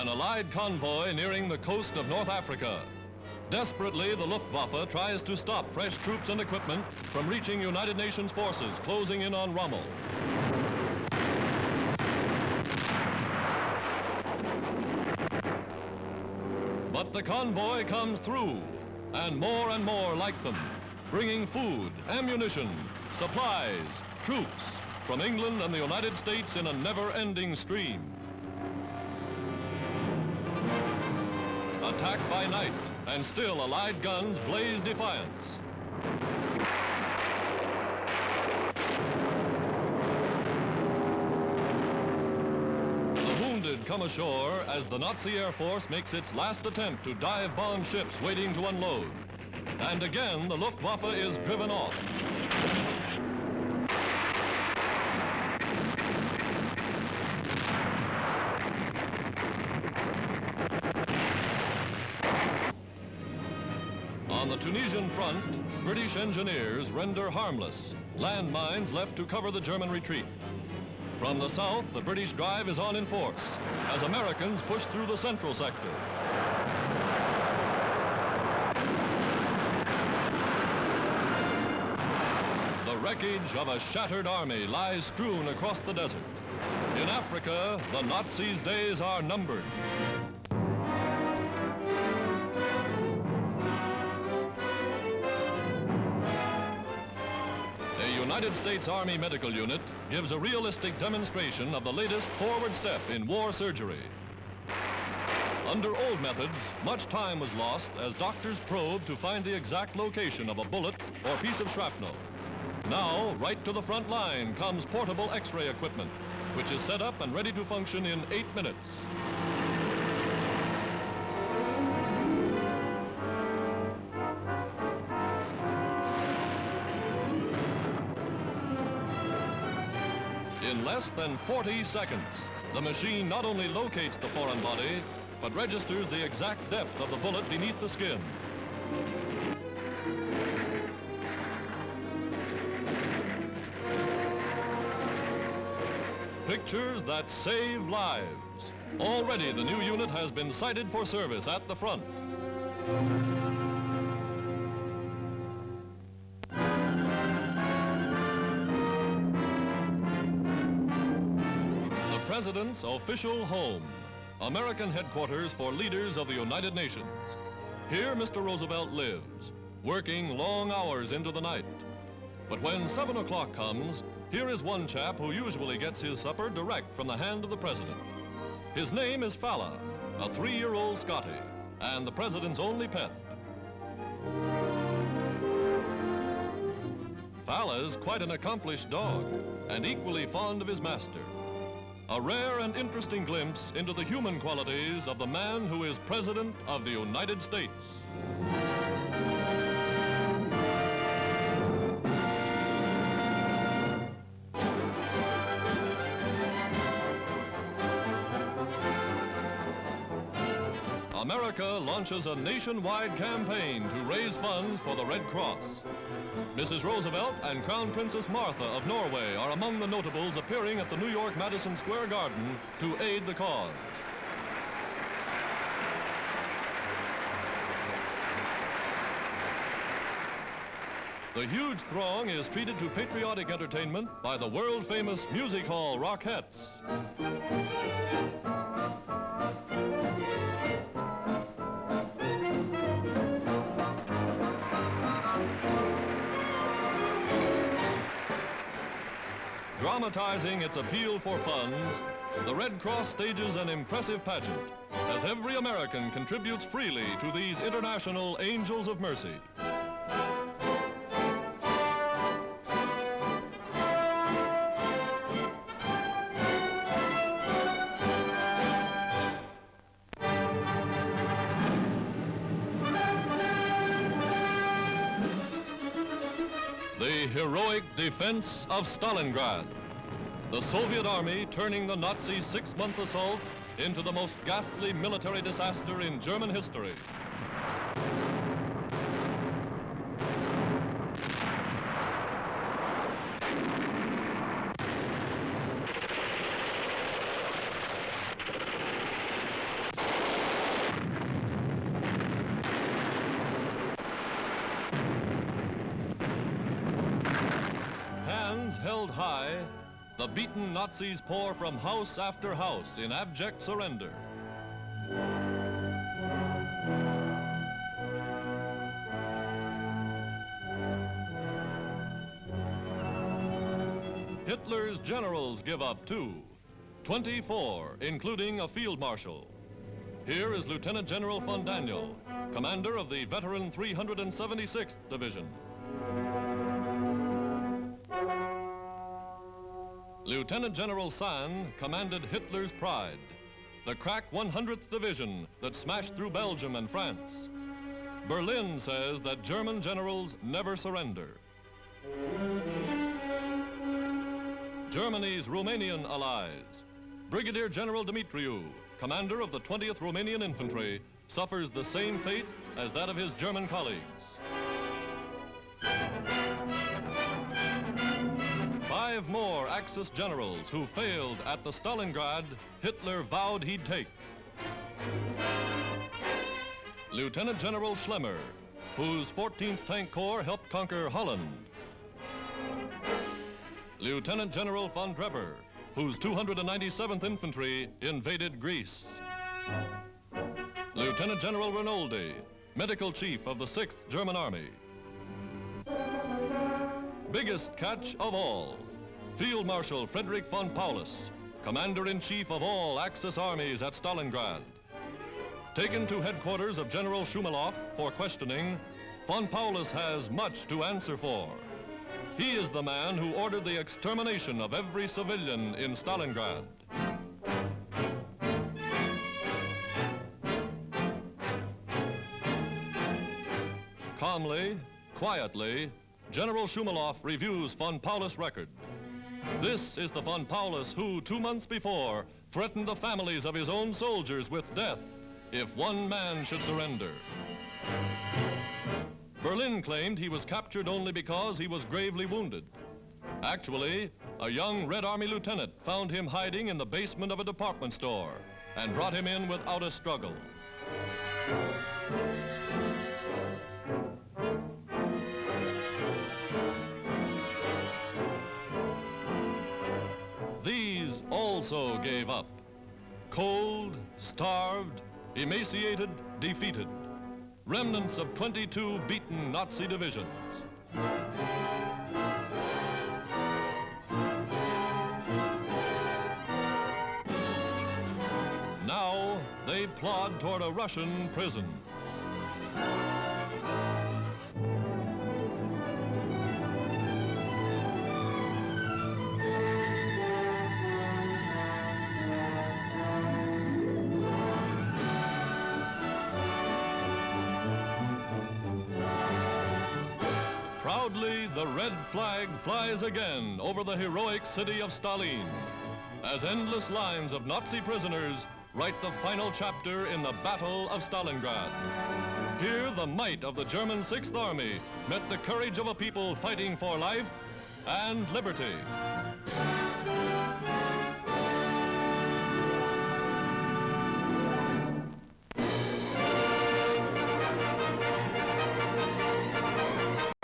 an Allied convoy nearing the coast of North Africa. Desperately, the Luftwaffe tries to stop fresh troops and equipment from reaching United Nations forces closing in on Rommel. But the convoy comes through, and more like them, bringing food, ammunition, supplies, troops from England and the United States in a never-ending stream. Attacked by night, and still Allied guns blaze defiance. The wounded come ashore as the Nazi Air Force makes its last attempt to dive-bomb ships waiting to unload. And again, the Luftwaffe is driven off. On the Tunisian front, British engineers render harmless landmines left to cover the German retreat. From the south, the British drive is on in force as Americans push through the central sector. The wreckage of a shattered army lies strewn across the desert. In Africa, the Nazis' days are numbered. United States Army Medical Unit gives a realistic demonstration of the latest forward step in war surgery. Under old methods, much time was lost as doctors probed to find the exact location of a bullet or piece of shrapnel. Now, right to the front line comes portable X-ray equipment, which is set up and ready to function in 8 minutes. In less than 40 seconds, the machine not only locates the foreign body, but registers the exact depth of the bullet beneath the skin. Pictures that save lives. Already the new unit has been sighted for service at the front. President's official home, American headquarters for leaders of the United Nations. Here Mr. Roosevelt lives, working long hours into the night. But when 7 o'clock comes, here is one chap who usually gets his supper direct from the hand of the president. His name is Fala, a 3-year-old Scottie, and the president's only pet. Fala's quite an accomplished dog, and equally fond of his master. A rare and interesting glimpse into the human qualities of the man who is President of the United States. America launches a nationwide campaign to raise funds for the Red Cross. Mrs. Roosevelt and Crown Princess Martha of Norway are among the notables appearing at the New York Madison Square Garden to aid the cause. The huge throng is treated to patriotic entertainment by the world-famous music hall Rockettes. Dramatizing its appeal for funds, the Red Cross stages an impressive pageant as every American contributes freely to these international angels of mercy. The heroic defense of Stalingrad. The Soviet army turning the Nazi 6-month assault into the most ghastly military disaster in German history. the beaten Nazis pour from house after house in abject surrender. Hitler's generals give up too, 24, including a field marshal. Here is Lieutenant General von Daniel, commander of the veteran 376th Division. Lieutenant General Sand commanded Hitler's pride, the crack 100th Division that smashed through Belgium and France. Berlin says that German generals never surrender. Germany's Romanian allies. Brigadier General Dimitriu, commander of the 20th Romanian Infantry, suffers the same fate as that of his German colleagues. 5 more Axis generals who failed at the Stalingrad Hitler vowed he'd take. Lieutenant General Schlemmer, whose 14th Tank Corps helped conquer Holland. Lieutenant General von Drever, whose 297th Infantry invaded Greece. Lieutenant General Rinaldi, medical chief of the 6th German Army. Biggest catch of all, Field Marshal Frederick von Paulus, commander-in-chief of all Axis armies at Stalingrad. Taken to headquarters of General Shumilov for questioning, von Paulus has much to answer for. He is the man who ordered the extermination of every civilian in Stalingrad. Calmly, quietly, General Shumilov reviews von Paulus' record. This is the von Paulus who, 2 months before, threatened the families of his own soldiers with death if one man should surrender. Berlin claimed he was captured only because he was gravely wounded. Actually, a young Red Army lieutenant found him hiding in the basement of a department store and brought him in without a struggle. These also gave up. Cold, starved, emaciated, defeated. Remnants of 22 beaten Nazi divisions. Now they plod toward a Russian prison. Proudly, the red flag flies again over the heroic city of Stalin, as endless lines of Nazi prisoners write the final chapter in the Battle of Stalingrad. Here, the might of the German 6th Army met the courage of a people fighting for life and liberty.